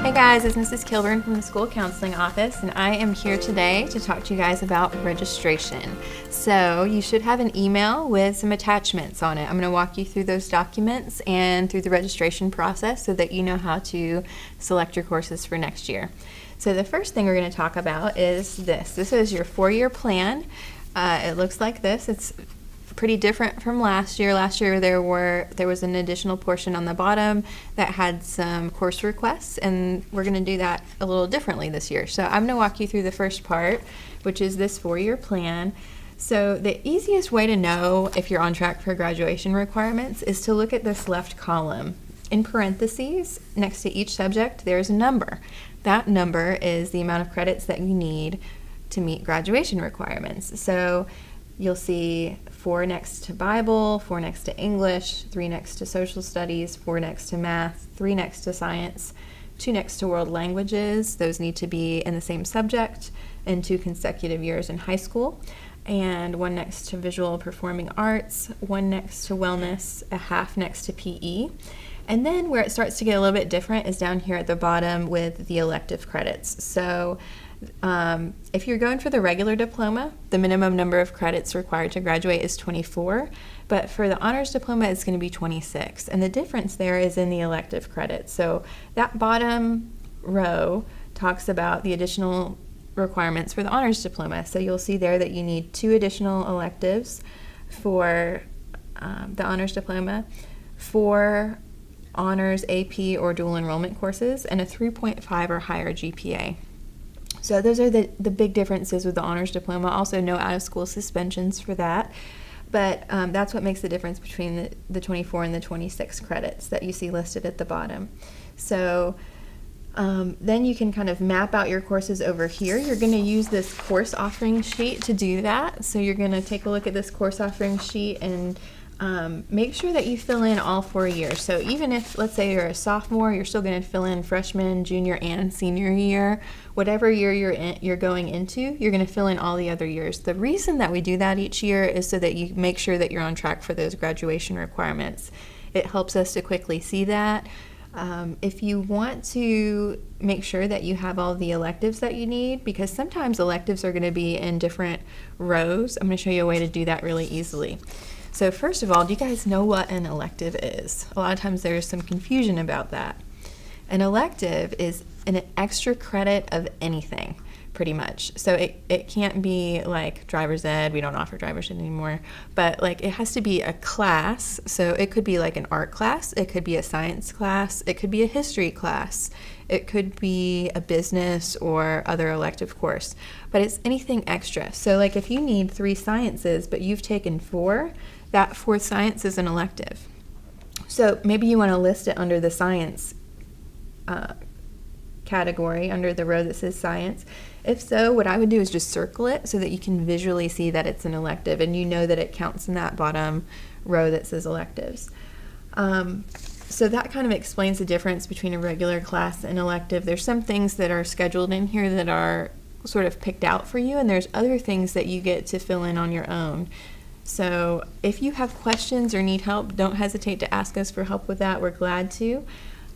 Hey guys, it's Mrs. Kilburn from the School Counseling Office, and I am here today to talk to you guys about registration. So you should have an email with some attachments on it. I'm going to walk you through those documents and through the registration process so that you know how to select your courses for next year. So the first thing we're going to talk about is this. This is your 4-year plan. It looks like this. It's pretty different from last year. Last year there was an additional portion on the bottom that had some course requests, and we're going to do that a little differently this year. So I'm going to walk you through the first part, which is this 4-year plan. So the easiest way to know if you're on track for graduation requirements is to look at this left column. In parentheses, next to each subject, there's a number. That number is the amount of credits that you need to meet graduation requirements. So you'll see 4 next to Bible, 4 next to English, 3 next to social studies, 4 next to math, 3 next to science, 2 next to world languages. Those need to be in the same subject in 2 consecutive years in high school. And 1 next to visual performing arts, 1 next to wellness, a half next to PE. And then where it starts to get a little bit different is down here at the bottom with the elective credits. So if you're going for the regular diploma, the minimum number of credits required to graduate is 24, but for the honors diploma, it's going to be 26. And the difference there is in the elective credits. So that bottom row talks about the additional requirements for the honors diploma. So you'll see there that you need 2 additional electives for the honors diploma, 4 honors AP or dual enrollment courses, and a 3.5 or higher GPA. So those are the big differences with the honors diploma. Also no out-of-school suspensions for that. But that's what makes the difference between the 24 and the 26 credits that you see listed at the bottom. So then you can kind of map out your courses over here. You're going to use this course offering sheet to do that. So you're going to take a look at this course offering sheet and make sure that you fill in all 4 years. So even if, let's say you're a sophomore, you're still going to fill in freshman, junior, and senior year. Whatever year you're going into, you're going to fill in all the other years. The reason that we do that each year is so that you make sure that you're on track for those graduation requirements. It helps us to quickly see that. If you want to make sure that you have all the electives that you need, because sometimes electives are going to be in different rows, I'm going to show you a way to do that really easily. So first of all, do you guys know what an elective is? A lot of times there's some confusion about that. An elective is an extra credit of anything, pretty much. So it can't be like driver's ed. We don't offer driver's ed anymore. But like it has to be a class. So it could be like an art class. It could be a science class. It could be a history class. It could be a business or other elective course. But it's anything extra. So like if you need 3 sciences, but you've taken 4, that 4th science is an elective. So maybe you want to list it under the science category, under the row that says science. If so, what I would do is just circle it so that you can visually see that it's an elective and you know that it counts in that bottom row that says electives. So that kind of explains the difference between a regular class and elective. There's some things that are scheduled in here that are sort of picked out for you, and there's other things that you get to fill in on your own. So if you have questions or need help, don't hesitate to ask us for help with that. We're glad to.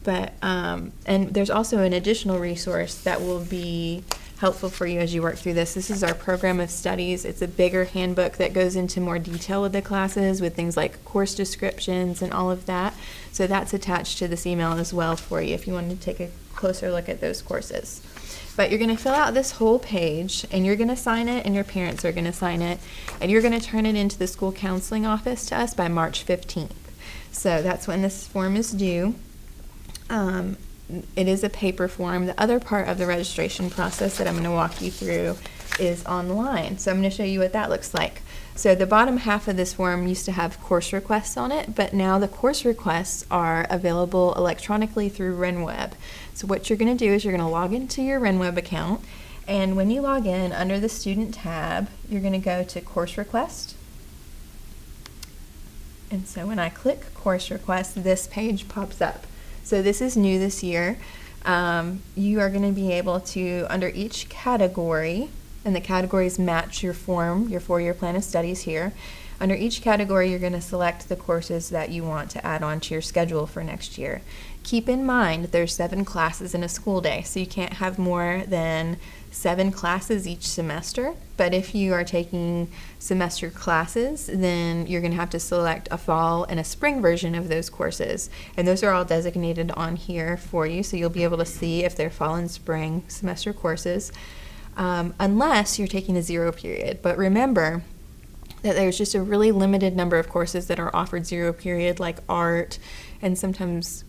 But and there's also an additional resource that will be helpful for you as you work through this. This is our program of studies. It's a bigger handbook that goes into more detail with the classes, with things like course descriptions and all of that. So that's attached to this email as well for you if you want to take a closer look at those courses. But you're going to fill out this whole page, and you're going to sign it, and your parents are going to sign it, and you're going to turn it into the school counseling office to us by March 15th. So that's when this form is due. It is a paper form. The other part of the registration process that I'm going to walk you through is online. So I'm going to show you what that looks like. So the bottom half of this form used to have course requests on it, but now the course requests are available electronically through RenWeb. So what you're going to do is you're going to log into your RenWeb account, and when you log in, under the student tab, you're going to go to course request. And so when I click course request, this page pops up. So this is new this year. You are going to be able to, under each category, and the categories match your form, your 4-year plan of studies here, Under each category, you're going to select the courses that you want to add on to your schedule for next year. Keep in mind there's 7 classes in a school day, so you can't have more than 7 classes each semester. But if you are taking semester classes, then you're going to have to select a fall and a spring version of those courses. And those are all designated on here for you, so you'll be able to see if they're fall and spring semester courses, unless you're taking a 0 period. But remember that there's just a really limited number of courses that are offered 0 period, like art and sometimes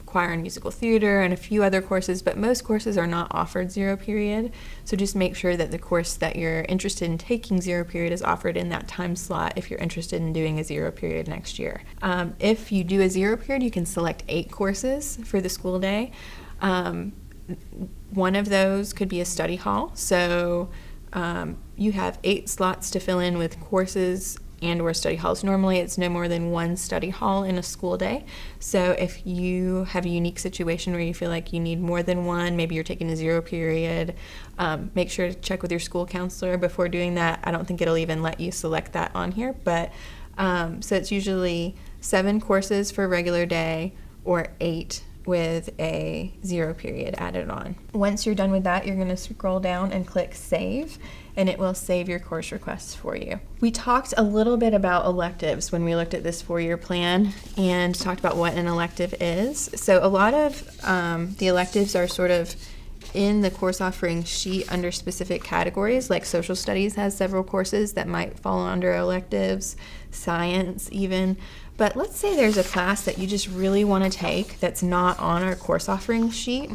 choir and musical theater and a few other courses, but most courses are not offered 0 period. So just make sure that the course that you're interested in taking 0 period is offered in that time slot if you're interested in doing a 0 period next year. If you do a 0 period, you can select 8 courses for the school day. One of those could be a study hall. So you have 8 slots to fill in with courses and or study halls. Normally it's no more than 1 study hall in a school day. So if you have a unique situation where you feel like you need more than one, maybe you're taking a 0 period, make sure to check with your school counselor before doing that. I don't think it'll even let you select that on here, but so it's usually 7 courses for a regular day or 8 with a 0 period added on. Once you're done with that, you're going to scroll down and click Save, and it will save your course requests for you. We talked a little bit about electives when we looked at this 4-year plan and talked about what an elective is. So a lot of the electives are sort of in the course offering sheet under specific categories, like social studies has several courses that might fall under electives, science even. But let's say there's a class that you just really want to take that's not on our course offering sheet.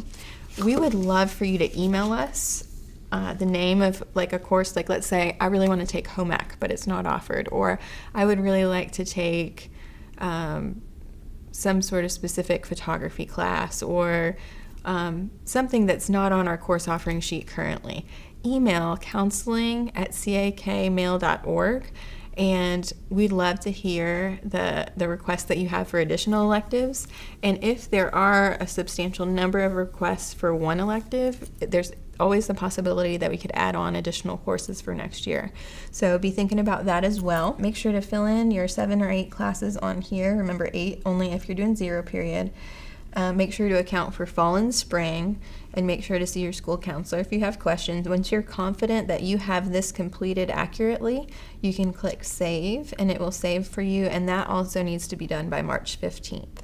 We would love for you to email us the name of like a course, like let's say I really want to take home ec, but it's not offered, or I would really like to take some sort of specific photography class, or something that's not on our course offering sheet currently. Email counseling@cakmail.org, and we'd love to hear the requests that you have for additional electives. And if there are a substantial number of requests for one elective, there's always the possibility that we could add on additional courses for next year. So be thinking about that as well. Make sure to fill in your 7 or 8 classes on here. Remember, 8 only if you're doing 0 period. Make sure to account for fall and spring, and make sure to see your school counselor if you have questions. Once you're confident that you have this completed accurately, you can click Save, and it will save for you, and that also needs to be done by March 15th.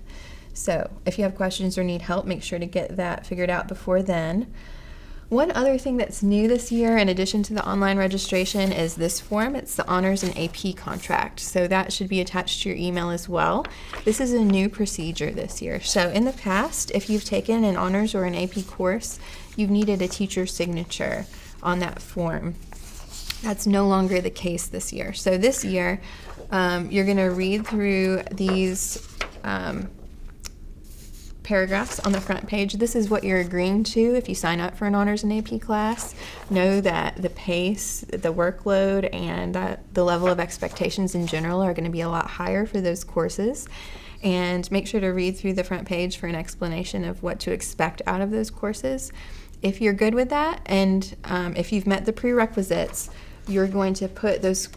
So if you have questions or need help, make sure to get that figured out before then. One other thing that's new this year, in addition to the online registration, is this form. It's the Honors and AP contract. So that should be attached to your email as well. This is a new procedure this year. So in the past, if you've taken an honors or an AP course, you've needed a teacher's signature on that form. That's no longer the case this year. So this year, you're going to read through these paragraphs on the front page. This is what you're agreeing to if you sign up for an honors and AP class. Know that the pace, the workload, and the level of expectations in general are going to be a lot higher for those courses. And make sure to read through the front page for an explanation of what to expect out of those courses. If you're good with that, and if you've met the prerequisites, you're going to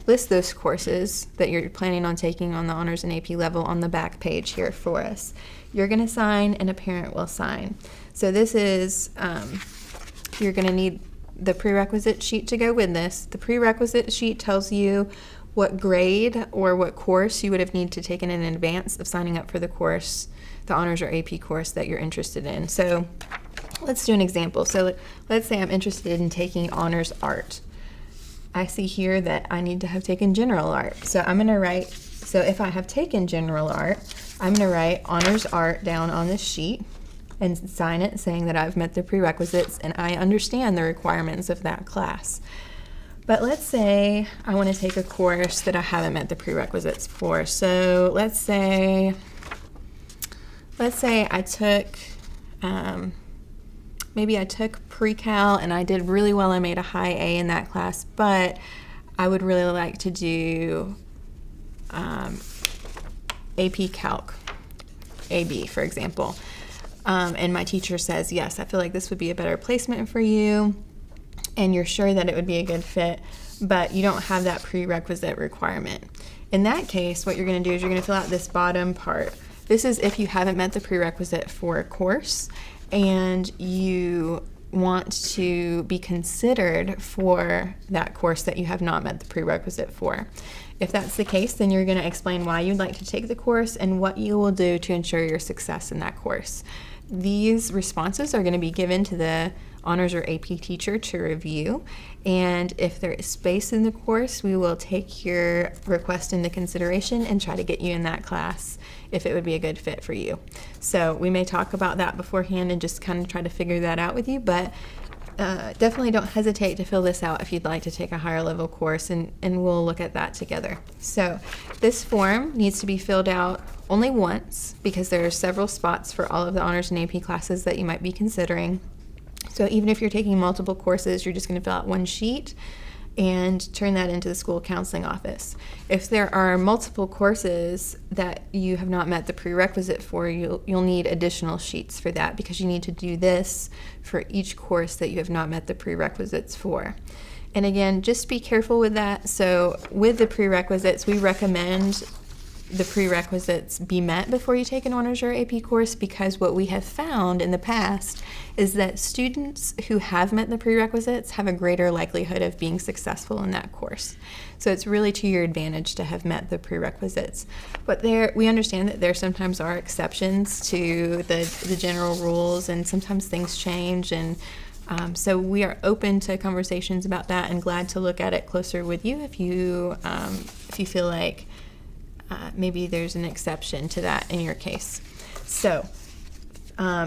list those courses that you're planning on taking on the honors and AP level on the back page here for us. You're going to sign, and a parent will sign. So this is, you're going to need the prerequisite sheet to go with this. The prerequisite sheet tells you what grade or what course you would have needed to take in advance of signing up for the course, the honors or AP course that you're interested in. So let's do an example. So let's say I'm interested in taking honors art. I see here that I need to have taken general art. So I'm going to write, so if I have taken general art, I'm going to write honors art down on this sheet and sign it saying that I've met the prerequisites and I understand the requirements of that class. But let's say I want to take a course that I haven't met the prerequisites for. So let's say I took, maybe I took pre-cal and I did really well. I made a high A in that class, but I would really like to do AP Calc, AB, for example. And my teacher says, yes, I feel like this would be a better placement for you. and you're sure that it would be a good fit, but you don't have that prerequisite requirement. In that case, what you're going to do is you're going to fill out this bottom part. This is if you haven't met the prerequisite for a course and you want to be considered for that course that you have not met the prerequisite for. If that's the case, then you're going to explain why you'd like to take the course and what you will do to ensure your success in that course. These responses are going to be given to the honors or AP teacher to review, and if there is space in the course, we will take your request into consideration and try to get you in that class if it would be a good fit for you. So we may talk about that beforehand and just kind of try to figure that out with you, but definitely don't hesitate to fill this out if you'd like to take a higher level course, and we'll look at that together. So this form needs to be filled out only once because there are several spots for all of the honors and AP classes that you might be considering. So even if you're taking multiple courses, you're just going to fill out one sheet and turn that into the school counseling office. If there are multiple courses that you have not met the prerequisite for, you'll need additional sheets for that because you need to do this for each course that you have not met the prerequisites for. And again, just be careful with that. So with the prerequisites, we recommend the prerequisites be met before you take an honors or AP course, because what we have found in the past is that students who have met the prerequisites have a greater likelihood of being successful in that course. So it's really to your advantage to have met the prerequisites. But we understand that there sometimes are exceptions to the general rules, and sometimes things change, and so we are open to conversations about that and glad to look at it closer with you if you feel like maybe there's an exception to that in your case. So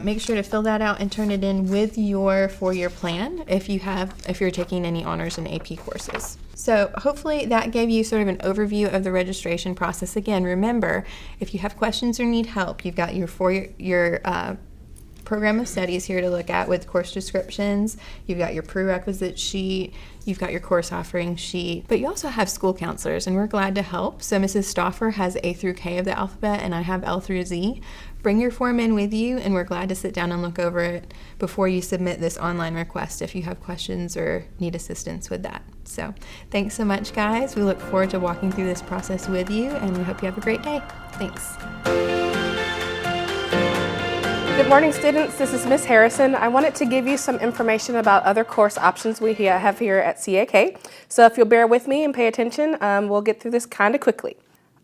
make sure to fill that out and turn it in with your 4-year plan if you're taking any honors and AP courses. So hopefully that gave you sort of an overview of the registration process. Again, remember, if you have questions or need help, you've got your program of studies here to look at with course descriptions. You've got your prerequisite sheet, you've got your course offering sheet, but you also have school counselors, and we're glad to help. So Mrs. Stauffer has A through K of the alphabet, and I have L through Z. Bring your form in with you, and we're glad to sit down and look over it before you submit this online request if you have questions or need assistance with that. So thanks so much, guys. We look forward to walking through this process with you, and we hope you have a great day. Thanks. Good morning, students. This is Miss Harrison. I wanted to give you some information about other course options we have here at CAK. So if you'll bear with me and pay attention, we'll get through this kind of quickly.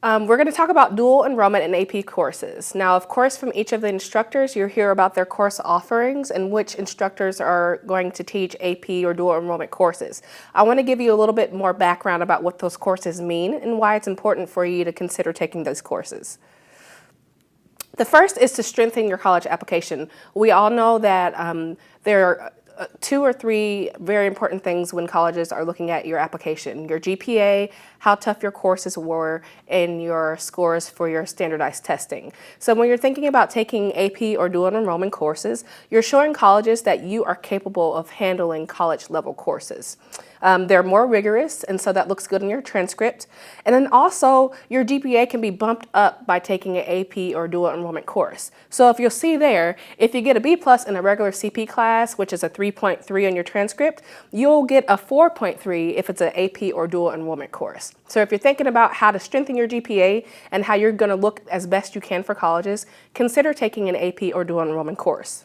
We're going to talk about dual enrollment in AP courses. Now, of course, from each of the instructors, you'll hear about their course offerings and which instructors are going to teach AP or dual enrollment courses. I want to give you a little bit more background about what those courses mean and why it's important for you to consider taking those courses. The first is to strengthen your college application. We all know that there are 2 or 3 very important things when colleges are looking at your application: your GPA, how tough your courses were, and your scores for your standardized testing. So when you're thinking about taking AP or dual enrollment courses, you're showing colleges that you are capable of handling college level courses. They're more rigorous, and so that looks good in your transcript. And then also, your GPA can be bumped up by taking an AP or dual enrollment course. So if you'll see there, if you get a B+ in a regular CP class, which is a 3.3 on your transcript, you'll get a 4.3 if it's an AP or dual enrollment course. So if you're thinking about how to strengthen your GPA and how you're going to look as best you can for colleges, consider taking an AP or dual enrollment course.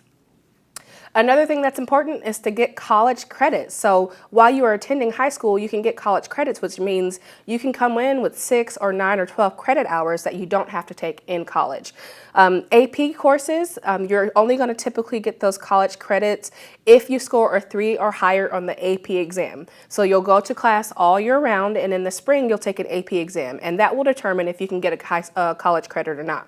Another thing that's important is to get college credits. So while you are attending high school, you can get college credits, which means you can come in with 6 or 9 or 12 credit hours that you don't have to take in college. AP courses, you're only going to typically get those college credits if you score a 3 or higher on the AP exam. So you'll go to class all year round, and in the spring you'll take an AP exam, and that will determine if you can get a college credit or not.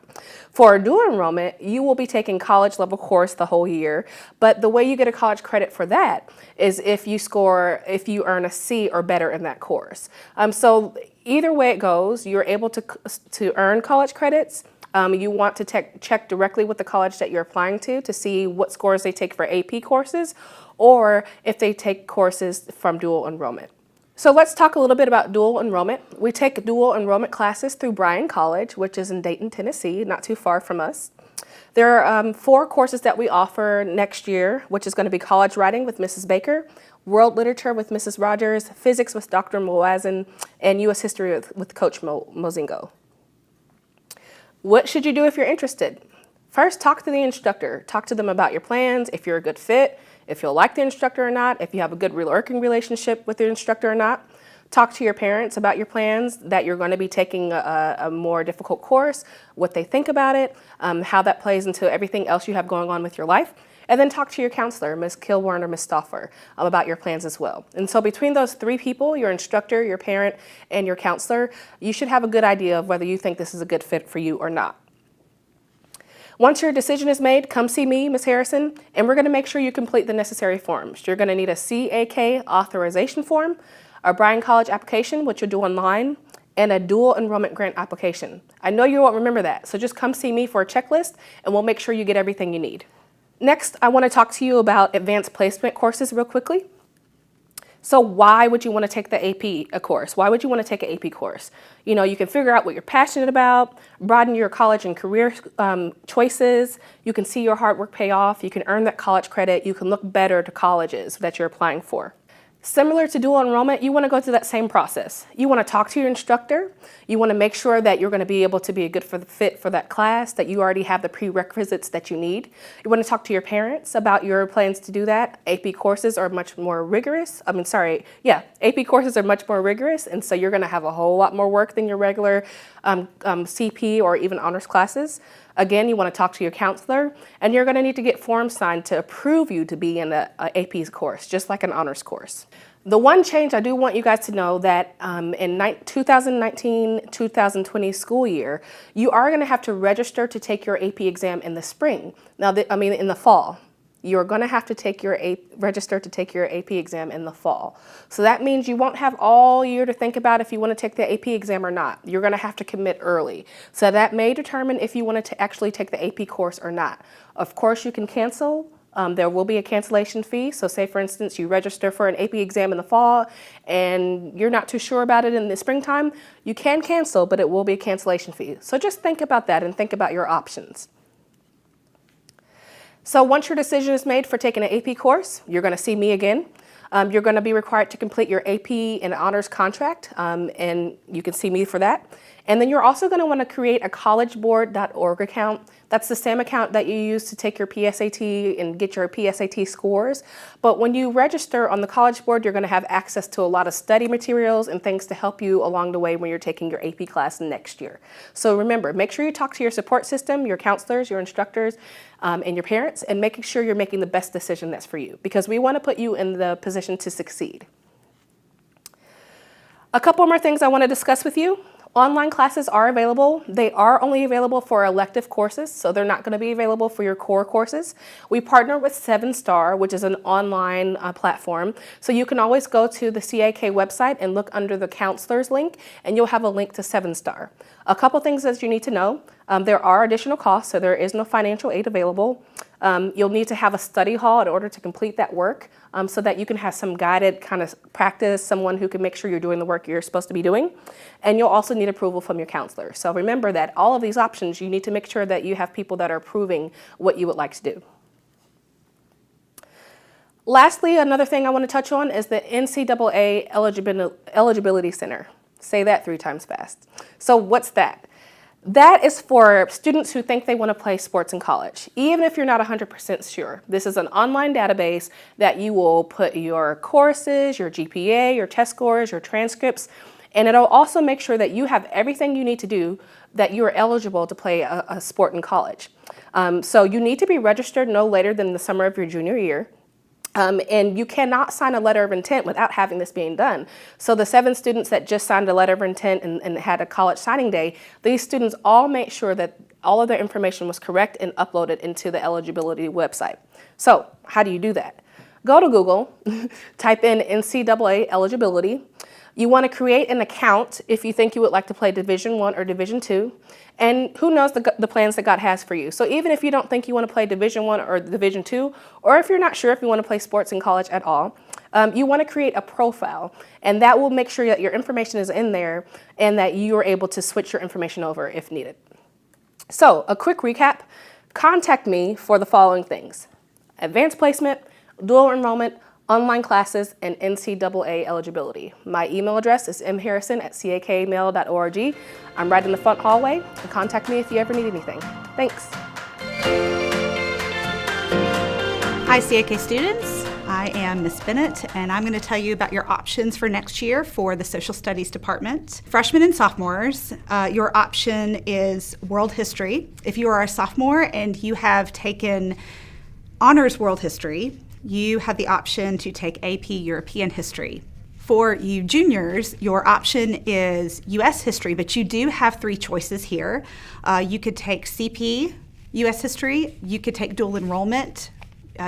For dual enrollment, you will be taking college level course the whole year, but the way you get a college credit for that is if you earn a C or better in that course. So either way it goes, you're able to earn college credits. You want to check directly with the college that you're applying to see what scores they take for AP courses, or if they take courses from dual enrollment. So let's talk a little bit about dual enrollment. We take dual enrollment classes through Bryan College, which is in Dayton, Tennessee, not too far from us. There are 4 courses that we offer next year, which is going to be college writing with Mrs. Baker, world literature with Mrs. Rogers, physics with Dr. Moazin, and U.S. history with Coach Mozingo. What should you do if you're interested? First, talk to the instructor. Talk to them about your plans, if you're a good fit, if you'll like the instructor or not, if you have a good working relationship with the instructor or not. Talk to your parents about your plans, that you're going to be taking a more difficult course, what they think about it, how that plays into everything else you have going on with your life. And then talk to your counselor, Ms. Kilburn or Ms. Stauffer, about your plans as well. And so between those 3 people, your instructor, your parent, and your counselor, you should have a good idea of whether you think this is a good fit for you or not. Once your decision is made, come see me, Ms. Harrison, and we're going to make sure you complete the necessary forms. You're going to need a CAK authorization form, a Bryan College application, which you'll do online, and a dual enrollment grant application. I know you won't remember that, so just come see me for a checklist, and we'll make sure you get everything you need. Next, I want to talk to you about advanced placement courses real quickly. So why would you want to take the AP course? Why would you want to take an AP course? You know, you can figure out what you're passionate about, broaden your college and career choices. You can see your hard work pay off. You can earn that college credit. You can look better to colleges that you're applying for. Similar to dual enrollment, you want to go through that same process. You want to talk to your instructor. You want to make sure that you're going to be able to be a good fit for that class, that you already have the prerequisites that you need. You want to talk to your parents about your plans to do that. AP courses are much more rigorous. AP courses are much more rigorous, and so you're going to have a whole lot more work than your regular CP or even honors classes. Again, you want to talk to your counselor, and you're going to need to get forms signed to approve you to be in an AP course, just like an honors course. The one change I do want you guys to know that in 2019-2020 school year, you are going to have to register to take your AP exam in the spring. In the fall. You're going to have to register to take your AP exam in the fall. So that means you won't have all year to think about if you want to take the AP exam or not. You're going to have to commit early. So that may determine if you want to actually take the AP course or not. Of course, you can cancel. There will be a cancellation fee. So say, for instance, you register for an AP exam in the fall and you're not too sure about it in the springtime, you can cancel, but it will be a cancellation fee. So just think about that and think about your options. So once your decision is made for taking an AP course, you're going to see me again. You're going to be required to complete your AP and honors contract, and you can see me for that. And then you're also going to want to create a collegeboard.org account. That's the same account that you use to take your PSAT and get your PSAT scores. But when you register on the College Board, you're going to have access to a lot of study materials and things to help you along the way when you're taking your AP class next year. So remember, make sure you talk to your support system, your counselors, your instructors, and your parents, and making sure you're making the best decision that's for you, because we want to put you in the position to succeed. A couple more things I want to discuss with you. Online classes are available. They are only available for elective courses, so they're not going to be available for your core courses. We partner with 7-Star, which is an online platform. So you can always go to the CAK website and look under the counselors link, and you'll have a link to 7-Star. A couple things that you need to know. There are additional costs, so there is no financial aid available. You'll need to have a study hall in order to complete that work, so that you can have some guided kind of practice, someone who can make sure you're doing the work you're supposed to be doing. And you'll also need approval from your counselor. So remember that all of these options, you need to make sure that you have people that are approving what you would like to do. Lastly, another thing I want to touch on is the NCAA Eligibility Center. Say that 3 times fast. So what's that? That is for students who think they want to play sports in college, even if you're not 100% sure. This is an online database that you will put your courses, your GPA, your test scores, your transcripts, and it'll also make sure that you have everything you need to do that you are eligible to play a sport in college. So you need to be registered no later than the summer of your junior year. And you cannot sign a letter of intent without having this being done. So the 7 students that just signed a letter of intent and had a college signing day, these students all made sure that all of their information was correct and uploaded into the eligibility website. So how do you do that? Go to Google, type in NCAA eligibility. You want to create an account if you think you would like to play Division I or Division II. And who knows the plans that God has for you. So even if you don't think you want to play Division I or Division II, or if you're not sure if you want to play sports in college at all, you want to create a profile, and that will make sure that your information is in there and that you are able to switch your information over if needed. So, a quick recap. Contact me for the following things: advanced placement, dual enrollment, online classes, and NCAA eligibility. My email address is mharrison@cakmail.org. I'm right in the front hallway, and contact me if you ever need anything. Thanks. Hi, CAK students. I am Miss Bennett, and I'm going to tell you about your options for next year for the Social Studies Department. Freshmen and sophomores, your option is World History. If you are a sophomore and you have taken Honors World History, you have the option to take AP European History. For you juniors, your option is U.S. History, but you do have 3 choices here. You could take CP U.S. History, you could take dual enrollment,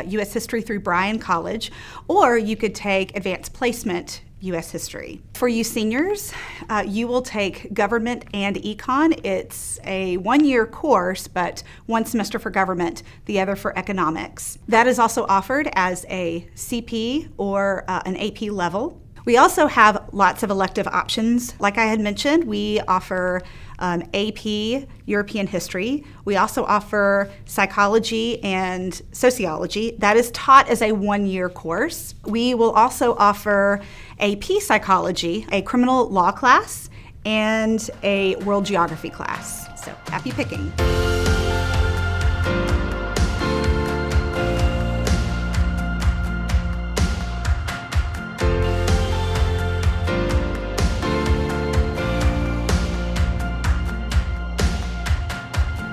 U.S. History through Bryan College, or you could take advanced placement U.S. History. For you seniors, you will take government and econ. It's a 1-year course, but 1 semester for government, the other for economics. That is also offered as a CP or an AP level. We also have lots of elective options. Like I had mentioned, we offer AP European History. We also offer psychology and sociology. That is taught as a 1-year course. We will also offer AP Psychology, a criminal law class, and a world geography class. So happy picking.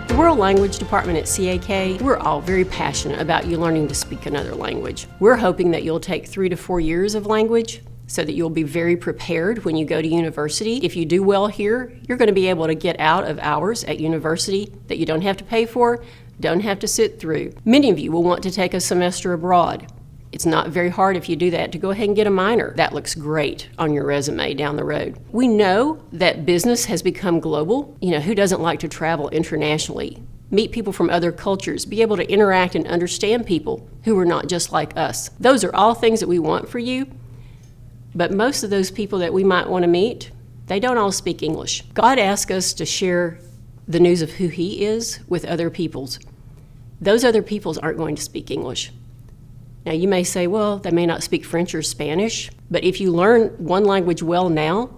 The World Language Department at CAK, we're all very passionate about you learning to speak another language. We're hoping that you'll take 3 to 4 years of language so that you'll be very prepared when you go to university. If you do well here, you're going to be able to get out of hours at university that you don't have to pay for, don't have to sit through. Many of you will want to take a semester abroad. It's not very hard if you do that to go ahead and get a minor. That looks great on your resume down the road. We know that business has become global. Who doesn't like to travel internationally, meet people from other cultures, be able to interact and understand people who are not just like us? Those are all things that we want for you, but most of those people that we might want to meet, they don't all speak English. God asked us to share the news of who He is with other peoples. Those other peoples aren't going to speak English. Now, you may say, well, they may not speak French or Spanish, but if you learn one language well now,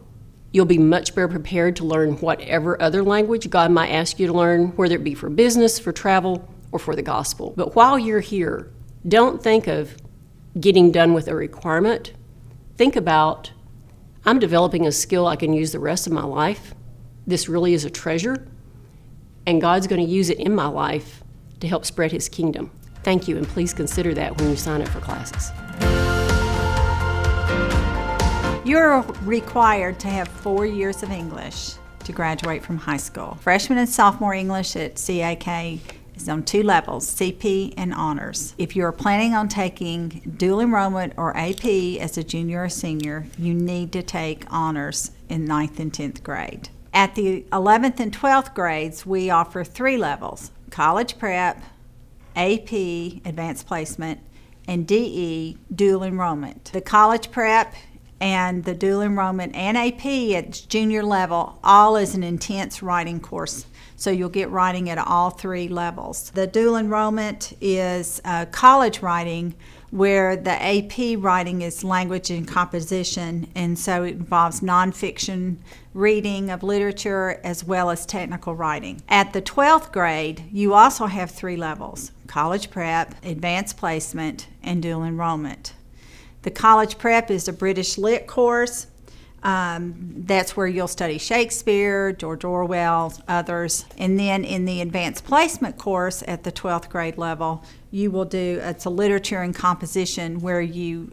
you'll be much better prepared to learn whatever other language God might ask you to learn, whether it be for business, for travel, or for the gospel. But while you're here, don't think of getting done with a requirement. Think about, I'm developing a skill I can use the rest of my life. This really is a treasure, and God's going to use it in my life to help spread His kingdom. Thank you, and please consider that when you sign up for classes. You're required to have 4 years of English to graduate from high school. Freshman and sophomore English at CAK is on 2 levels, CP and honors. If you're planning on taking dual enrollment or AP as a junior or senior, you need to take honors in 9th and 10th grade. At the 11th and 12th grades, we offer 3 levels: college prep, AP, advanced placement, and DE, dual enrollment. The college prep and the dual enrollment and AP at junior level all is an intense writing course, so you'll get writing at all 3 levels. The dual enrollment is college writing, where the AP writing is language and composition, and so it involves nonfiction reading of literature as well as technical writing. At the 12th grade, you also have 3 levels: college prep, advanced placement, and dual enrollment. The college prep is a British Lit course. That's where you'll study Shakespeare, George Orwell, others. And then in the advanced placement course at the 12th grade level, you will do, it's a literature and composition where you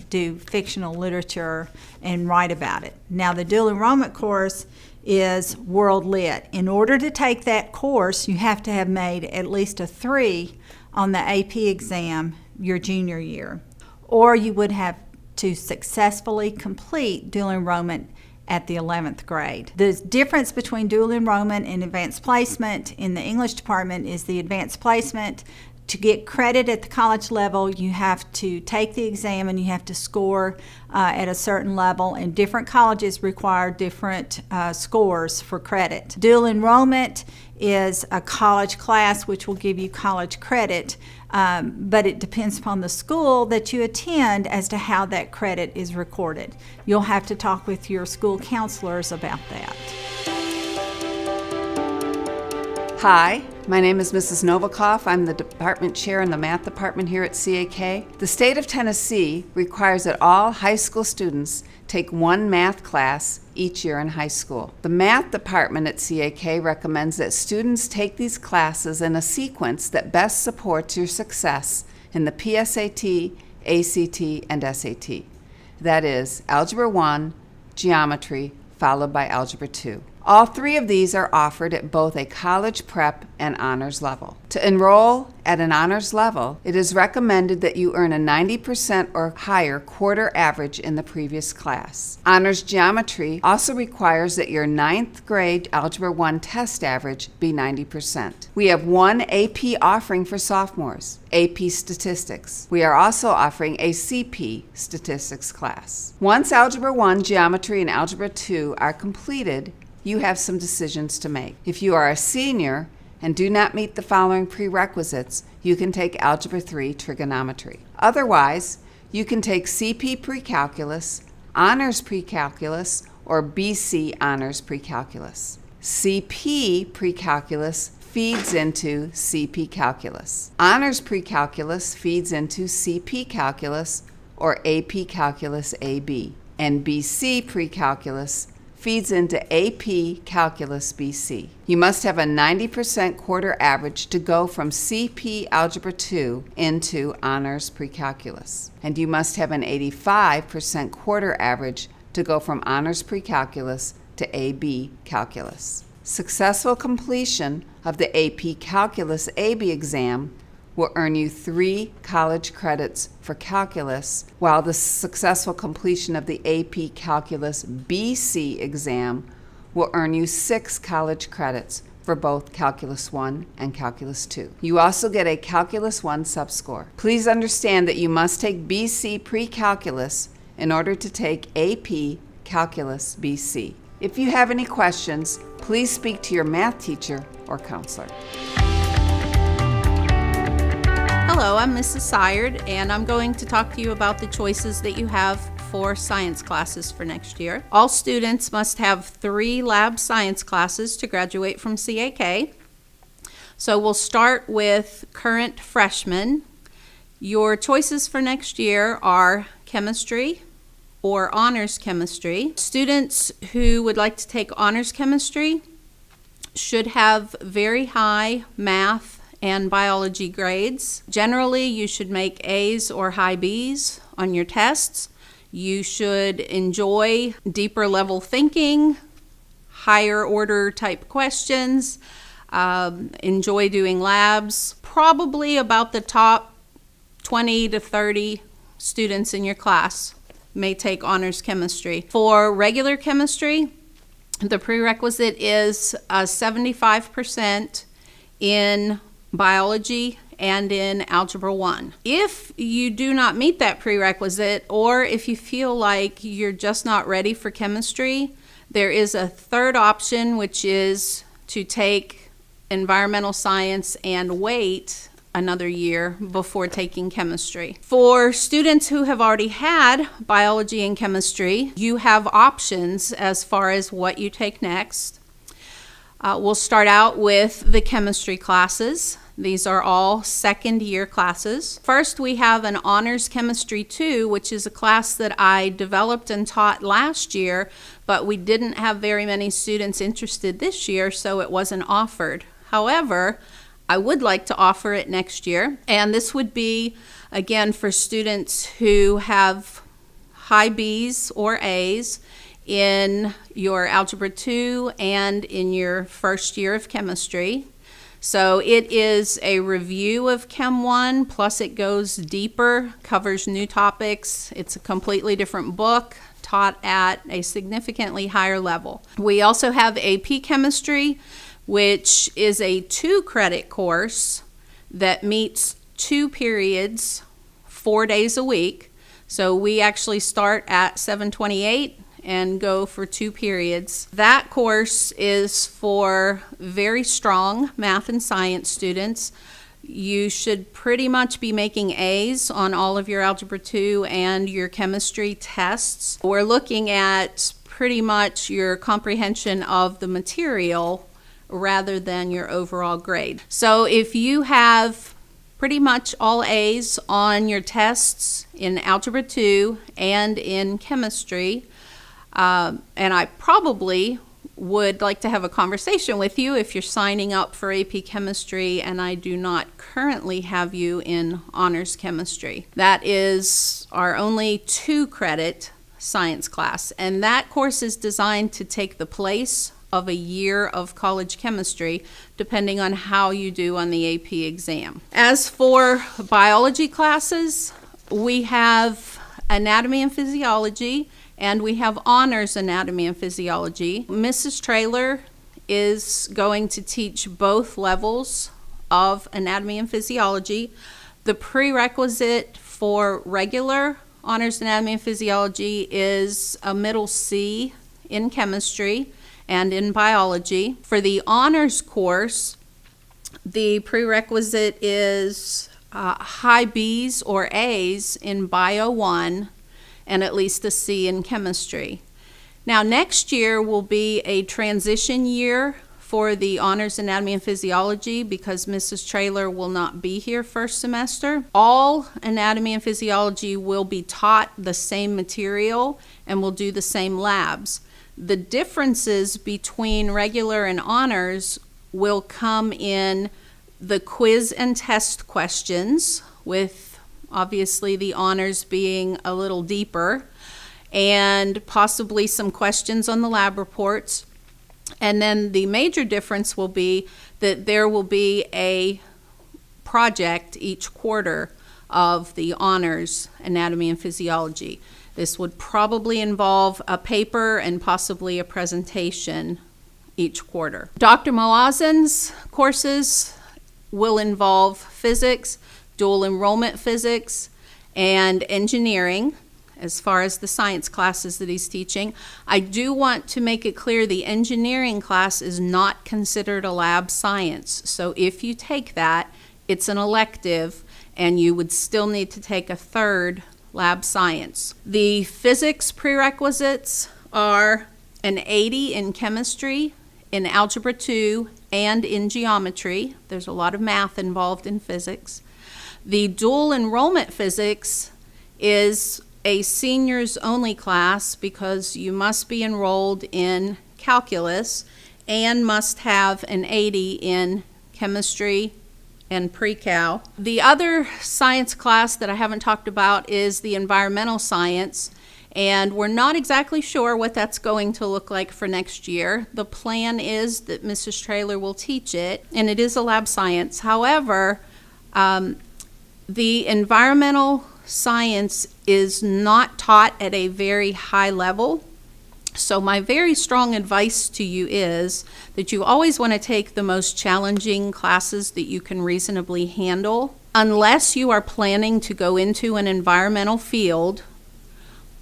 do fictional literature and write about it. Now, the dual enrollment course is World Lit. In order to take that course, you have to have made at least a 3 on the AP exam your junior year, or you would have to successfully complete dual enrollment at the 11th grade. The difference between dual enrollment and advanced placement in the English department is the advanced placement To get credit at the college level, you have to take the exam and you have to score at a certain level, and different colleges require different scores for credit. Dual enrollment is a college class which will give you college credit, but it depends upon the school that you attend as to how that credit is recorded. You'll have to talk with your school counselors about that. Hi, my name is Mrs. Novakoff. I'm the department chair in the math department here at CAK. The state of Tennessee requires that all high school students take one math class each year in high school. The math department at CAK recommends that students take these classes in a sequence that best supports your success in the PSAT, ACT, and SAT. That is, Algebra 1, Geometry, followed by Algebra 2. All three of these are offered at both a college prep and honors level. To enroll at an honors level, it is recommended that you earn a 90% or higher quarter average in the previous class. Honors Geometry also requires that your 9th grade Algebra 1 test average be 90%. We have one AP offering for sophomores, AP Statistics. We are also offering a CP Statistics class. Once Algebra 1, Geometry, and Algebra 2 are completed, you have some decisions to make. If you are a senior and do not meet the following prerequisites, you can take Algebra 3 Trigonometry. Otherwise, you can take CP Pre-Calculus, Honors Pre-Calculus, or BC Honors Pre-Calculus. CP Pre-Calculus feeds into CP Calculus. Honors Pre-Calculus feeds into CP Calculus or AP Calculus AB. And BC Pre-Calculus feeds into AP Calculus BC. You must have a 90% quarter average to go from CP Algebra 2 into Honors Pre-Calculus. And you must have an 85% quarter average to go from Honors Pre-Calculus to AB Calculus. Successful completion of the AP Calculus AB exam will earn you 3 college credits for calculus, while the successful completion of the AP Calculus BC exam will earn you 6 college credits for both Calculus 1 and Calculus 2. You also get a Calculus 1 subscore. Please understand that you must take BC Pre-Calculus in order to take AP Calculus BC. If you have any questions, please speak to your math teacher or counselor. Hello, I'm Mrs. Syard, and I'm going to talk to you about the choices that you have for science classes for next year. All students must have 3 lab science classes to graduate from CAK. So we'll start with current freshmen. Your choices for next year are chemistry or honors chemistry. Students who would like to take honors chemistry should have very high math and biology grades. Generally, you should make A's or high B's on your tests. You should enjoy deeper level thinking, higher order type questions, enjoy doing labs. Probably about the top 20 to 30 students in your class may take honors chemistry. For regular chemistry, the prerequisite is 75% in biology and in Algebra 1. If you do not meet that prerequisite, or if you feel like you're just not ready for chemistry, there is a third option, which is to take environmental science and wait another year before taking chemistry. For students who have already had biology and chemistry, you have options as far as what you take next. We'll start out with the chemistry classes. These are all second-year classes. First, we have an Honors Chemistry 2, which is a class that I developed and taught last year, but we didn't have very many students interested this year, so it wasn't offered. However, I would like to offer it next year, and this would be, again, for students who have high B's or A's in your Algebra 2 and in your first year of chemistry. So it is a review of Chem 1, plus it goes deeper, covers new topics. It's a completely different book, taught at a significantly higher level. We also have AP Chemistry, which is a 2-credit course that meets 2 periods 4 days a week. So we actually start at 7:28 and go for 2 periods. That course is for very strong math and science students. You should pretty much be making A's on all of your Algebra 2 and your chemistry tests. We're looking at pretty much your comprehension of the material rather than your overall grade. So if you have pretty much all A's on your tests in Algebra 2 and in chemistry, and I probably would like to have a conversation with you if you're signing up for AP Chemistry and I do not currently have you in Honors Chemistry. That is our only 2-credit science class, and that course is designed to take the place of a year of college chemistry, depending on how you do on the AP exam. As for biology classes, we have anatomy and physiology, and we have honors anatomy and physiology. Mrs. Traylor is going to teach both levels of anatomy and physiology. The prerequisite for regular honors anatomy and physiology is a middle C in chemistry and in biology. For the honors course, the prerequisite is high B's or A's in Bio 1 and at least a C in chemistry. Now next year will be a transition year for the honors anatomy and physiology because Mrs. Traylor will not be here first semester. All anatomy and physiology will be taught the same material and will do the same labs. The differences between regular and honors will come in the quiz and test questions, with obviously the honors being a little deeper, and possibly some questions on the lab reports. And then the major difference will be that there will be a project each quarter of the honors anatomy and physiology. This would probably involve a paper and possibly a presentation each quarter. Dr. Moazen's courses will involve physics, dual enrollment physics, and engineering as far as the science classes that he's teaching. I do want to make it clear the engineering class is not considered a lab science. So if you take that, it's an elective and you would still need to take a 3rd lab science. The physics prerequisites are an 80 in chemistry, in Algebra 2, and in geometry. There's a lot of math involved in physics. The dual enrollment physics is a seniors only class because you must be enrolled in calculus and must have an 80 in chemistry and pre-cal. The other science class that I haven't talked about is the environmental science, and we're not exactly sure what that's going to look like for next year. The plan is that Mrs. Traylor will teach it, and it is a lab science. However, the environmental science is not taught at a very high level. So my very strong advice to you is that you always want to take the most challenging classes that you can reasonably handle, unless you are planning to go into an environmental field,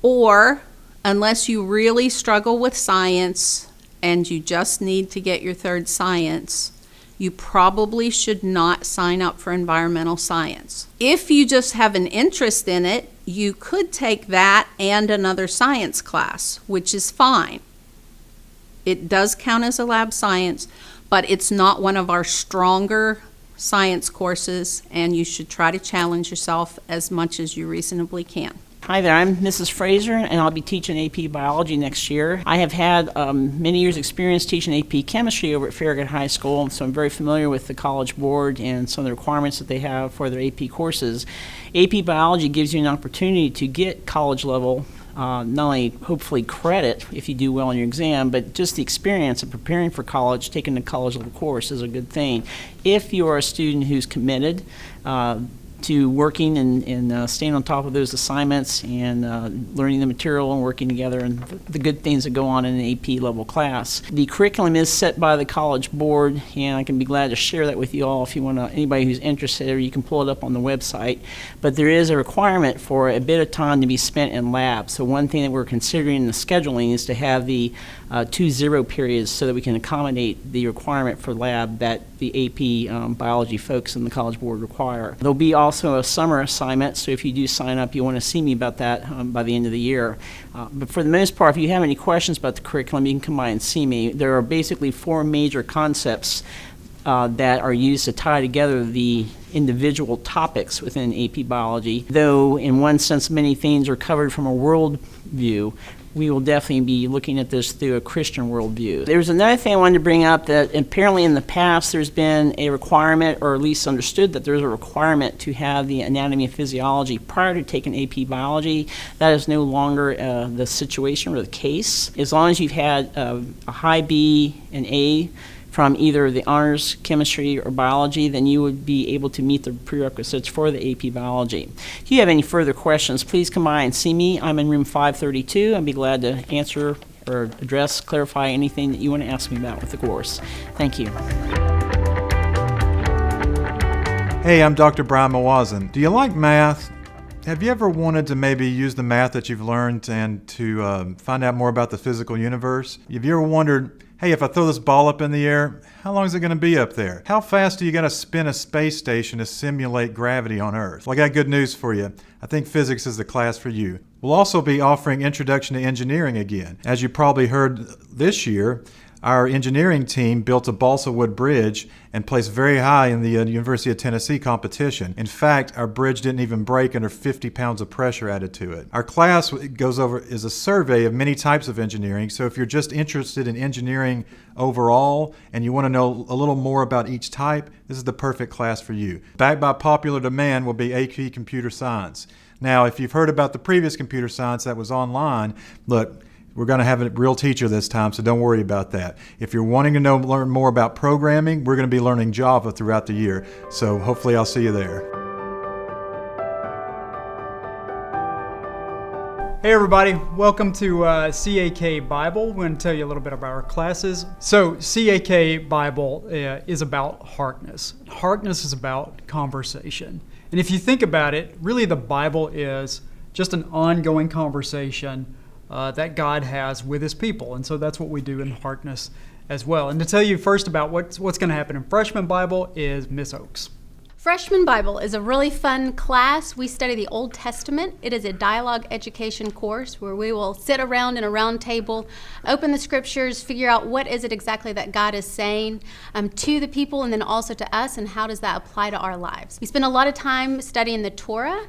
or unless you really struggle with science and you just need to get your 3rd science. You probably should not sign up for environmental science. If you just have an interest in it, you could take that and another science class, which is fine. It does count as a lab science, but it's not one of our stronger science courses, and you should try to challenge yourself as much as you reasonably can. Hi there, I'm Mrs. Fraser, and I'll be teaching AP Biology next year. I have had many years' experience teaching AP Chemistry over at Farragut High School, so I'm very familiar with the College Board and some of the requirements that they have for their AP courses. AP Biology gives you an opportunity to get college level, not only hopefully credit if you do well on your exam, but just the experience of preparing for college, taking the college level course is a good thing. If you are a student who's committed to working and staying on top of those assignments and learning the material and working together and the good things that go on in an AP level class. The curriculum is set by the College Board, and I can be glad to share that with you all if you want to, anybody who's interested, or you can pull it up on the website. But there is a requirement for a bit of time to be spent in lab. So one thing that we're considering in the scheduling is to have the 2 0 periods so that we can accommodate the requirement for lab that the AP biology folks in the College Board require. There'll be also a summer assignment, so if you do sign up, you want to see me about that by the end of the year. But for the most part, if you have any questions about the curriculum, you can come by and see me. There are basically 4 major concepts that are used to tie together the individual topics within AP biology. Though in one sense many things are covered from a world view, we will definitely be looking at this through a Christian worldview. There's another thing I wanted to bring up, that apparently in the past there's been a requirement, or at least understood that there's a requirement to have the anatomy and physiology prior to taking AP biology. That is no longer the situation or the case. As long as you've had a high B and A from either the honors chemistry or biology, then you would be able to meet the prerequisites for the AP biology. If you have any further questions, please come by and see me. I'm in room 532. I'd be glad to answer or address, clarify anything that you want to ask me about with the course. Thank you. Hey, I'm Dr. Brian Mawazin. Do you like math? Have you ever wanted to maybe use the math that you've learned and to find out more about the physical universe? Have you ever wondered, hey, if I throw this ball up in the air, how long is it going to be up there? How fast do you got to spin a space station to simulate gravity on Earth? Well, I got good news for you. I think physics is the class for you. We'll also be offering Introduction to Engineering again. As you probably heard this year, our engineering team built a balsa wood bridge and placed very high in the University of Tennessee competition. In fact, our bridge didn't even break under 50 pounds of pressure added to it. Our class is a survey of many types of engineering, so if you're just interested in engineering overall and you want to know a little more about each type, this is the perfect class for you. Backed by popular demand will be AP Computer Science. Now, if you've heard about the previous computer science that was online, look, we're going to have a real teacher this time, so don't worry about that. If you're wanting to learn more about programming, we're going to be learning Java throughout the year. So hopefully I'll see you there. Hey everybody, welcome to CAK Bible. We're going to tell you a little bit about our classes. So CAK Bible is about heartness. Heartness is about conversation. And if you think about it, really the Bible is just an ongoing conversation that God has with his people. And so that's what we do in Heartness as well. And to tell you first about what's going to happen in Freshman Bible is Miss Oaks. Freshman Bible is a really fun class. We study the Old Testament. It is a dialogue education course where we will sit around in a round table, open the scriptures, figure out what is it exactly that God is saying to the people and then also to us, and how does that apply to our lives. We spend a lot of time studying the Torah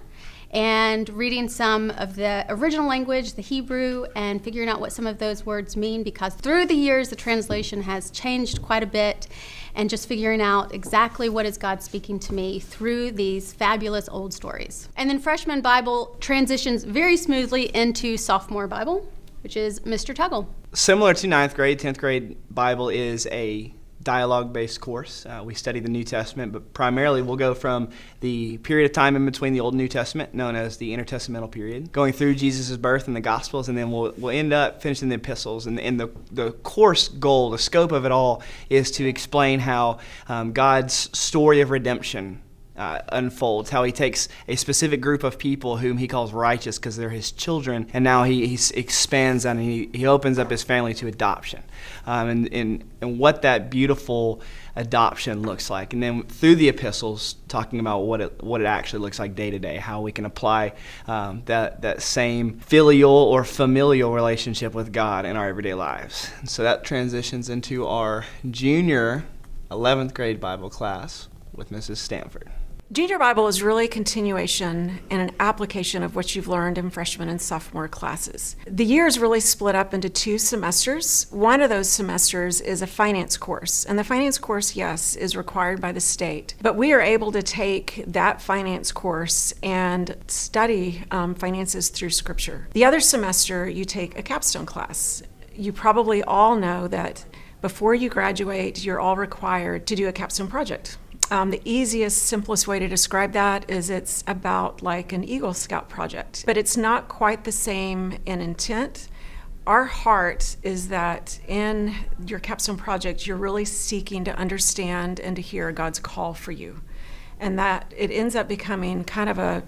and reading some of the original language, the Hebrew, and figuring out what some of those words mean, because through the years the translation has changed quite a bit, and just figuring out exactly what is God speaking to me through these fabulous old stories. And then Freshman Bible transitions very smoothly into Sophomore Bible, which is Mr. Tuggle. Similar to 9th grade, 10th grade Bible is a dialogue-based course. We study the New Testament, but primarily we'll go from the period of time in between the Old and New Testament, known as the intertestamental period, going through Jesus' birth and the Gospels, and then we'll end up finishing the epistles. And the course goal, the scope of it all, is to explain how God's story of redemption unfolds, how he takes a specific group of people whom he calls righteous because they're his children, and now he expands that and he opens up his family to adoption, and what that beautiful adoption looks like. And then through the epistles, talking about what it actually looks like day to day, how we can apply that same filial or familial relationship with God in our everyday lives. And so that transitions into our junior 11th grade Bible class with Mrs. Stanford. Junior Bible is really a continuation and an application of what you've learned in freshman and sophomore classes. The year is really split up into 2 semesters. One of those semesters is a finance course, and the finance course, yes, is required by the state. But we are able to take that finance course and study finances through Scripture. The other semester, you take a capstone class. You probably all know that before you graduate, you're all required to do a capstone project. The easiest, simplest way to describe that is it's about like an Eagle Scout project, but it's not quite the same in intent. Our heart is that in your capstone project, you're really seeking to understand and to hear God's call for you, and that it ends up becoming kind of a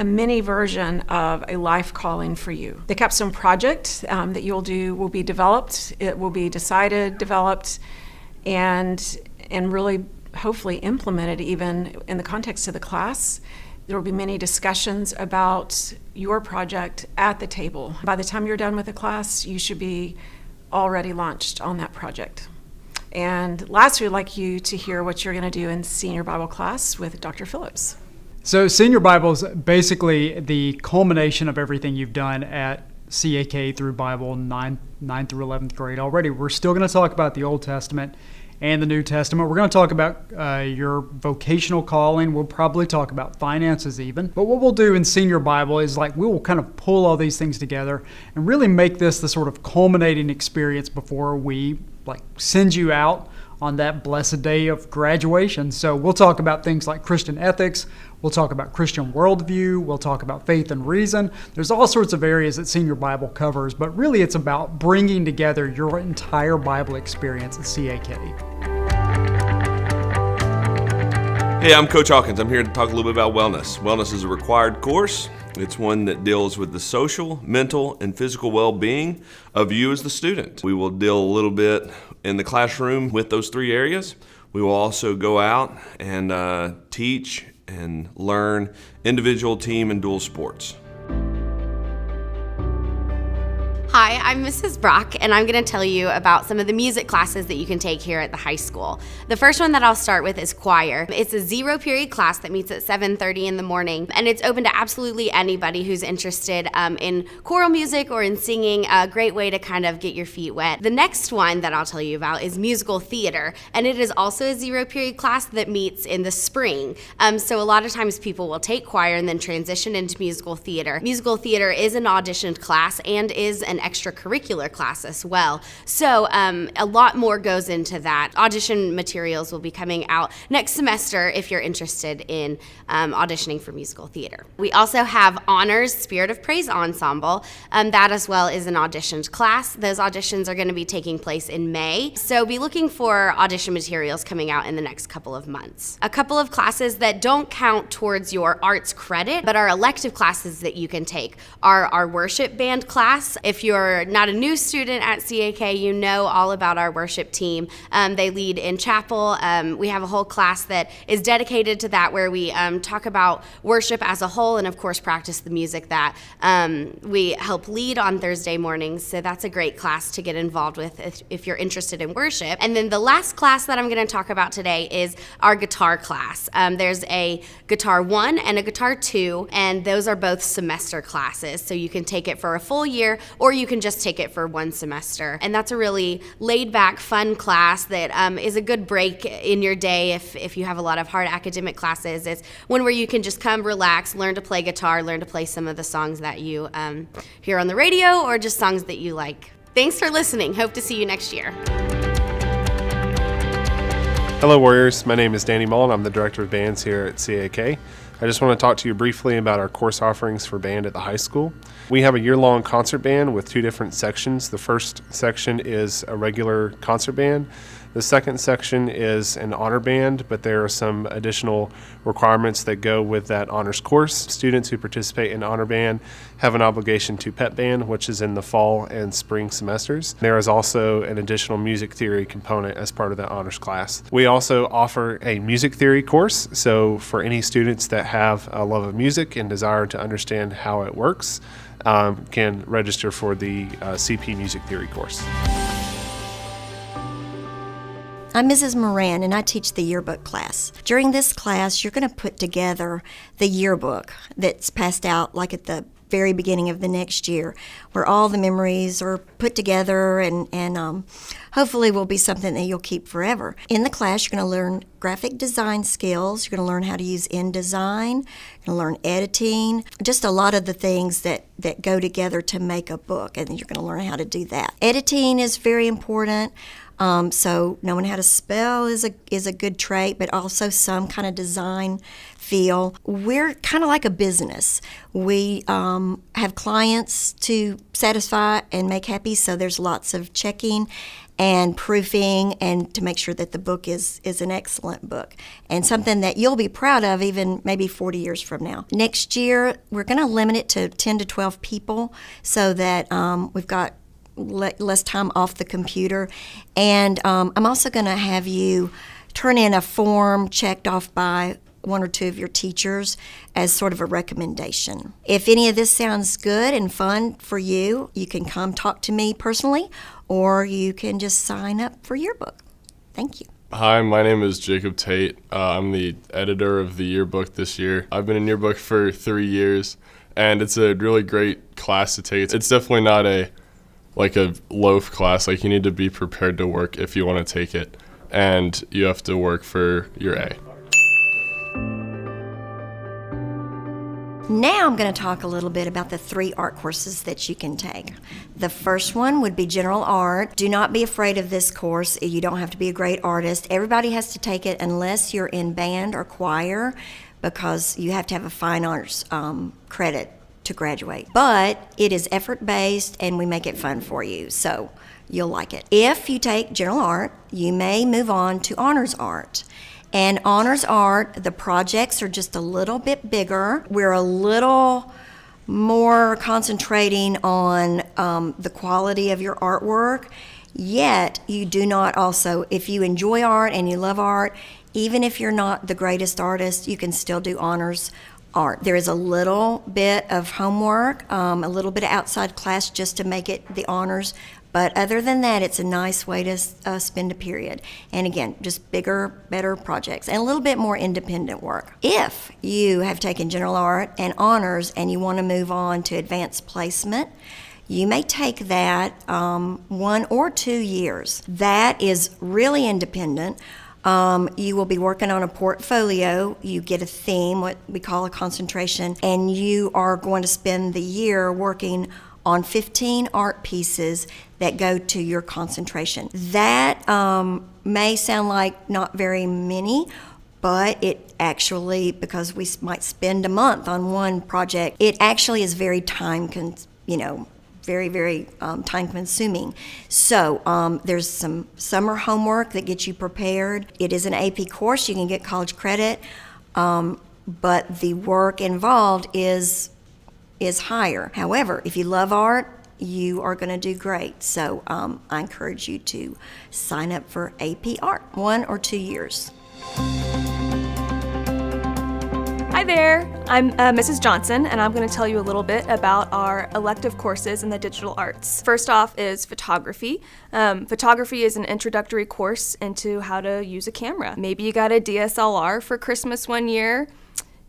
mini version of a life calling for you. The capstone project that you'll do will be developed. It will be decided, developed, and really hopefully implemented even in the context of the class. There will be many discussions about your project at the table. By the time you're done with the class, you should be already launched on that project. And lastly, we'd like you to hear what you're going to do in senior Bible class with Dr. Phillips. So Senior Bible is basically the culmination of everything you've done at CAK through Bible 9 through 11th grade already. We're still going to talk about the Old Testament and the New Testament. We're going to talk about your vocational calling. We'll probably talk about finances even. But what we'll do in Senior Bible is we will kind of pull all these things together and really make this the sort of culminating experience before we send you out on that blessed day of graduation. So we'll talk about things like Christian ethics. We'll talk about Christian worldview. We'll talk about faith and reason. There's all sorts of areas that Senior Bible covers, but really it's about bringing together your entire Bible experience at CAK. Hey, I'm Coach Hawkins. I'm here to talk a little bit about wellness. Wellness is a required course. It's one that deals with the social, mental, and physical well-being of you as the student. We will deal a little bit in the classroom with those three areas. We will also go out and teach and learn individual, team, and dual sports. Hi, I'm Mrs. Brock, and I'm going to tell you about some of the music classes that you can take here at the high school. The first one that I'll start with is choir. It's a 0-period class that meets at 7:30 in the morning, and it's open to absolutely anybody who's interested in choral music or in singing. A great way to kind of get your feet wet. The next one that I'll tell you about is musical theater, and it is also a 0-period class that meets in the spring. So a lot of times people will take choir and then transition into musical theater. Musical theater is an auditioned class and is an extracurricular class as well. So a lot more goes into that. Audition materials will be coming out next semester if you're interested in auditioning for musical theater. We also have Honors Spirit of Praise Ensemble. That as well is an auditioned class. Those auditions are going to be taking place in May. So be looking for audition materials coming out in the next couple of months. A couple of classes that don't count towards your arts credit, but are elective classes that you can take are our worship band class. If you're not a new student at CAK, you know all about our worship team. They lead in chapel. We have a whole class that is dedicated to that, where we talk about worship as a whole and of course practice the music that we help lead on Thursday mornings. So that's a great class to get involved with if you're interested in worship. And then the last class that I'm going to talk about today is our guitar class. There's a Guitar 1 and a Guitar 2, and those are both semester classes. So you can take it for a full year, or you can just take it for one semester. And that's a really laid back, fun class that is a good break in your day if you have a lot of hard academic classes. It's one where you can just come, relax, learn to play guitar, learn to play some of the songs that you hear on the radio, or just songs that you like. Thanks for listening. Hope to see you next year. Hello Warriors, my name is Danny Mullen. I'm the Director of Bands here at CAK. I just want to talk to you briefly about our course offerings for band at the high school. We have a year-long concert band with two different sections. The first section is a regular concert band. The second section is an honor band, but there are some additional requirements that go with that honors course. Students who participate in honor band have an obligation to pep band, which is in the fall and spring semesters. There is also an additional music theory component as part of the honors class. We also offer a music theory course, so for any students that have a love of music and desire to understand how it works, can register for the CP Music Theory course. I'm Mrs. Moran, and I teach the yearbook class. During this class, you're going to put together the yearbook that's passed out like at the very beginning of the next year, where all the memories are put together and hopefully will be something that you'll keep forever. In the class, you're going to learn graphic design skills. You're going to learn how to use InDesign. You're going to learn editing, just a lot of the things that that go together to make a book, and you're going to learn how to do that. Editing is very important. So knowing how to spell is a good trait, but also some kind of design feel. We're kind of like a business. We have clients to satisfy and make happy, so there's lots of checking and proofing and to make sure that the book is an excellent book and something that you'll be proud of even maybe 40 years from now. Next year, we're going to limit it to 10 to 12 people so that we've got less time off the computer. And I'm also going to have you turn in a form checked off by one or two of your teachers as sort of a recommendation. If any of this sounds good and fun for you, you can come talk to me personally, or you can just sign up for yearbook. Thank you. Hi, my name is Jacob Tate. I'm the editor of the yearbook this year. I've been in yearbook for 3 years, and it's a really great class to take. It's definitely not a loaf class. Like, you need to be prepared to work if you want to take it, and you have to work for your A. Now I'm going to talk a little bit about the 3 art courses that you can take. The first one would be general art. Do not be afraid of this course. You don't have to be a great artist. Everybody has to take it unless you're in band or choir, because you have to have a fine arts credit to graduate. But it is effort-based and we make it fun for you, so you'll like it. If you take general art, you may move on to honors art. And honors art, the projects are just a little bit bigger. We're a little more concentrating on the quality of your artwork, yet you do not also, if you enjoy art and you love art, even if you're not the greatest artist, you can still do honors art. There is a little bit of homework, a little bit of outside class just to make it the honors. But other than that, it's a nice way to spend a period. And again, just bigger, better projects and a little bit more independent work. If you have taken general art and honors and you want to move on to advanced placement, you may take that 1 or 2 years. That is really independent. You will be working on a portfolio. You get a theme, what we call a concentration, and you are going to spend the year working on 15 art pieces that go to your concentration. That may sound like not very many, but it actually, because we might spend a month on one project, it actually is very very time consuming. So there's some summer homework that gets you prepared. It is an AP course, you can get college credit, but the work involved is higher. However, if you love art, you are going to do great. So I encourage you to sign up for AP Art, 1 or 2 years. Hi there, I'm Mrs. Johnson, and I'm going to tell you a little bit about our elective courses in the digital arts. First off is photography. Photography is an introductory course into how to use a camera. Maybe you got a DSLR for Christmas one year.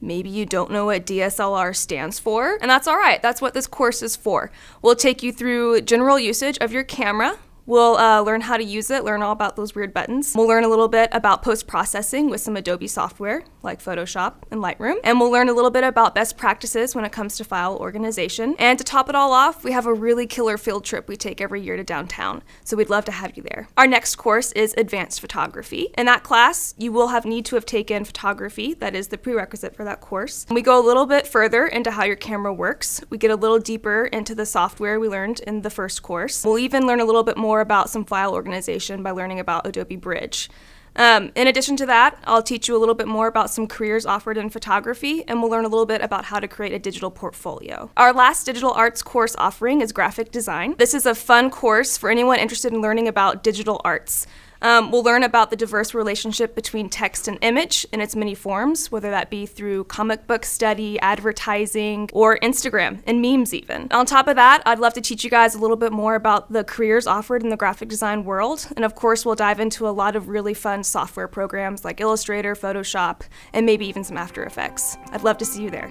Maybe you don't know what DSLR stands for, and that's all right. That's what this course is for. We'll take you through general usage of your camera. We'll learn how to use it, learn all about those weird buttons. We'll learn a little bit about post-processing with some Adobe software like Photoshop and Lightroom. And we'll learn a little bit about best practices when it comes to file organization. And to top it all off, we have a really killer field trip we take every year to downtown. So we'd love to have you there. Our next course is advanced photography. In that class, you will need to have taken photography. That is the prerequisite for that course. And we go a little bit further into how your camera works. We get a little deeper into the software we learned in the first course. We'll even learn a little bit more about some file organization by learning about Adobe Bridge. In addition to that, I'll teach you a little bit more about some careers offered in photography, and we'll learn a little bit about how to create a digital portfolio. Our last digital arts course offering is graphic design. This is a fun course for anyone interested in learning about digital arts. We'll learn about the diverse relationship between text and image in its many forms, whether that be through comic book study, advertising, or Instagram, and memes even. On top of that, I'd love to teach you guys a little bit more about the careers offered in the graphic design world, and of course we'll dive into a lot of really fun software programs like Illustrator, Photoshop, and maybe even some After Effects. I'd love to see you there.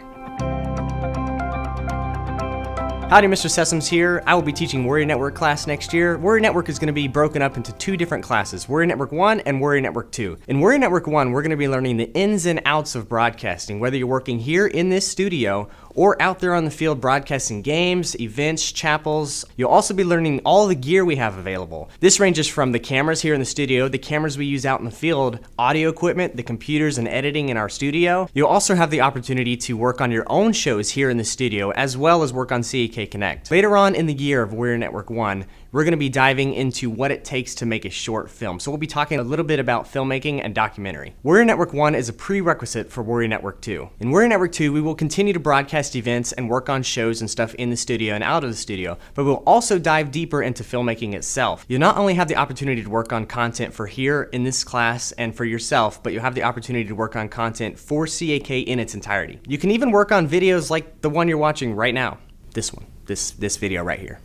Howdy, Mr. Sessoms here. I will be teaching Warrior Network class next year. Warrior Network is going to be broken up into 2 different classes, Warrior Network 1 and Warrior Network 2. In Warrior Network 1, we're going to be learning the ins and outs of broadcasting, whether you're working here in this studio or out there on the field broadcasting games, events, chapels. You'll also be learning all the gear we have available. This ranges from the cameras here in the studio, the cameras we use out in the field, audio equipment, the computers and editing in our studio. You'll also have the opportunity to work on your own shows here in the studio, as well as work on CAK Connect. Later on in the year of Warrior Network 1, we're going to be diving into what it takes to make a short film. So we'll be talking a little bit about filmmaking and documentary. Warrior Network 1 is a prerequisite for Warrior Network 2. In Warrior Network 2, we will continue to broadcast events and work on shows and stuff in the studio and out of the studio, but we'll also dive deeper into filmmaking itself. You'll not only have the opportunity to work on content for here in this class and for yourself, but you'll have the opportunity to work on content for CAK in its entirety. You can even work on videos like the one you're watching right now. This one, this video right here.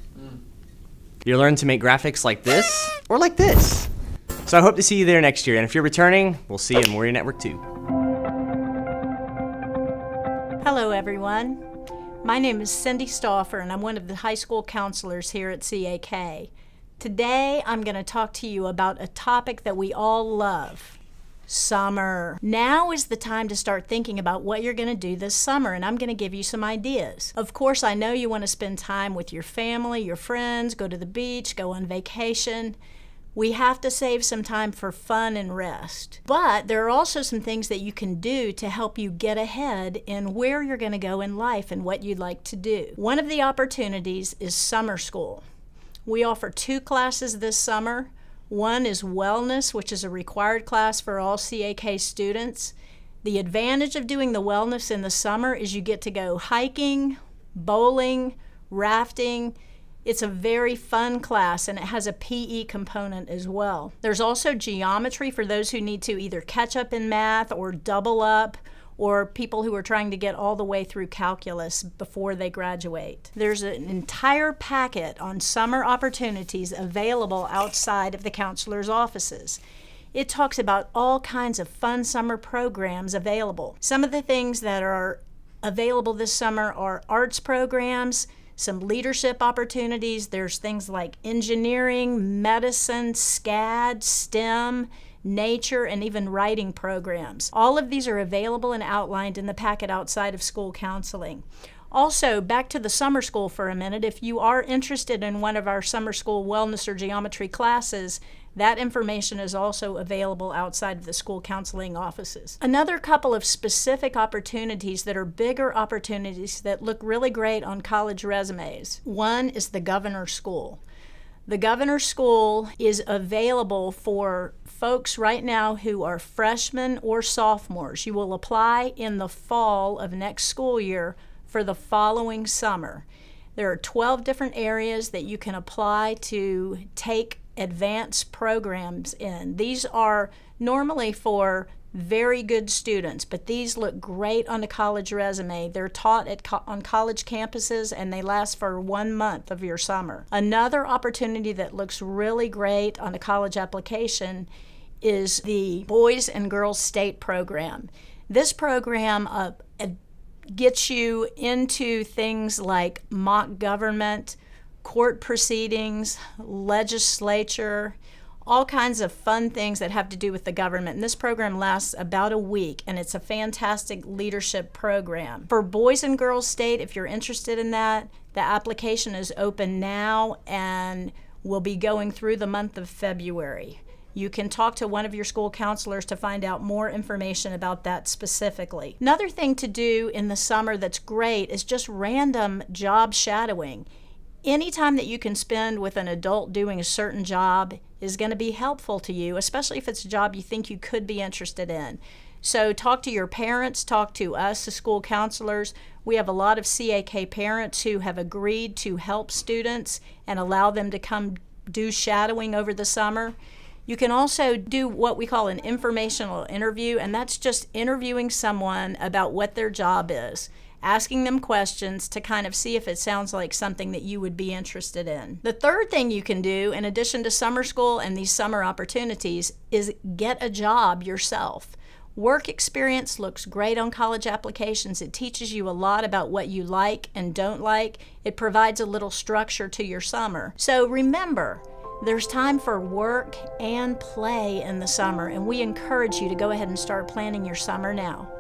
You'll learn to make graphics like this or like this. So I hope to see you there next year, and if you're returning, we'll see you in Warrior Network 2. Hello everyone. My name is Cindy Stauffer and I'm one of the high school counselors here at CAK. Today I'm going to talk to you about a topic that we all love. Summer. Now is the time to start thinking about what you're going to do this summer, and I'm going to give you some ideas. Of course, I know you want to spend time with your family, your friends, go to the beach, go on vacation. We have to save some time for fun and rest. But there are also some things that you can do to help you get ahead in where you're going to go in life and what you'd like to do. One of the opportunities is summer school. We offer 2 classes this summer. One is wellness, which is a required class for all CAK students. The advantage of doing the wellness in the summer is you get to go hiking, bowling, rafting. It's a very fun class and it has a PE component as well. There's also geometry for those who need to either catch up in math or double up, or people who are trying to get all the way through calculus before they graduate. There's an entire packet on summer opportunities available outside of the counselor's offices. It talks about all kinds of fun summer programs available. Some of the things that are available this summer are arts programs, some leadership opportunities. There's things like engineering, medicine, SCAD, STEM, nature, and even writing programs. All of these are available and outlined in the packet outside of school counseling. Also, back to the summer school for a minute, if you are interested in one of our summer school wellness or geometry classes, that information is also available outside of the school counseling offices. Another couple of specific opportunities that are bigger opportunities that look really great on college resumes. One is the Governor's School. The Governor's School is available for folks right now who are freshmen or sophomores. You will apply in the fall of next school year for the following summer. There are 12 different areas that you can apply to take advanced programs in. These are normally for very good students, but these look great on a college resume. They're taught on college campuses and they last for 1 month of your summer. Another opportunity that looks really great on a college application is the Boys and Girls State program. This program gets you into things like mock government, court proceedings, legislature, all kinds of fun things that have to do with the government. And this program lasts about a week, and it's a fantastic leadership program. For Boys and Girls State, if you're interested in that, the application is open now and will be going through the month of February. You can talk to one of your school counselors to find out more information about that specifically. Another thing to do in the summer that's great is just random job shadowing. Any time that you can spend with an adult doing a certain job is going to be helpful to you, especially if it's a job you think you could be interested in. So talk to your parents, talk to us, the school counselors. We have a lot of CAK parents who have agreed to help students and allow them to come do shadowing over the summer. You can also do what we call an informational interview, and that's just interviewing someone about what their job is, asking them questions to kind of see if it sounds like something that you would be interested in. The third thing you can do, in addition to summer school and these summer opportunities, is get a job yourself. Work experience looks great on college applications. It teaches you a lot about what you like and don't like. It provides a little structure to your summer. So remember, there's time for work and play in the summer, and we encourage you to go ahead and start planning your summer now.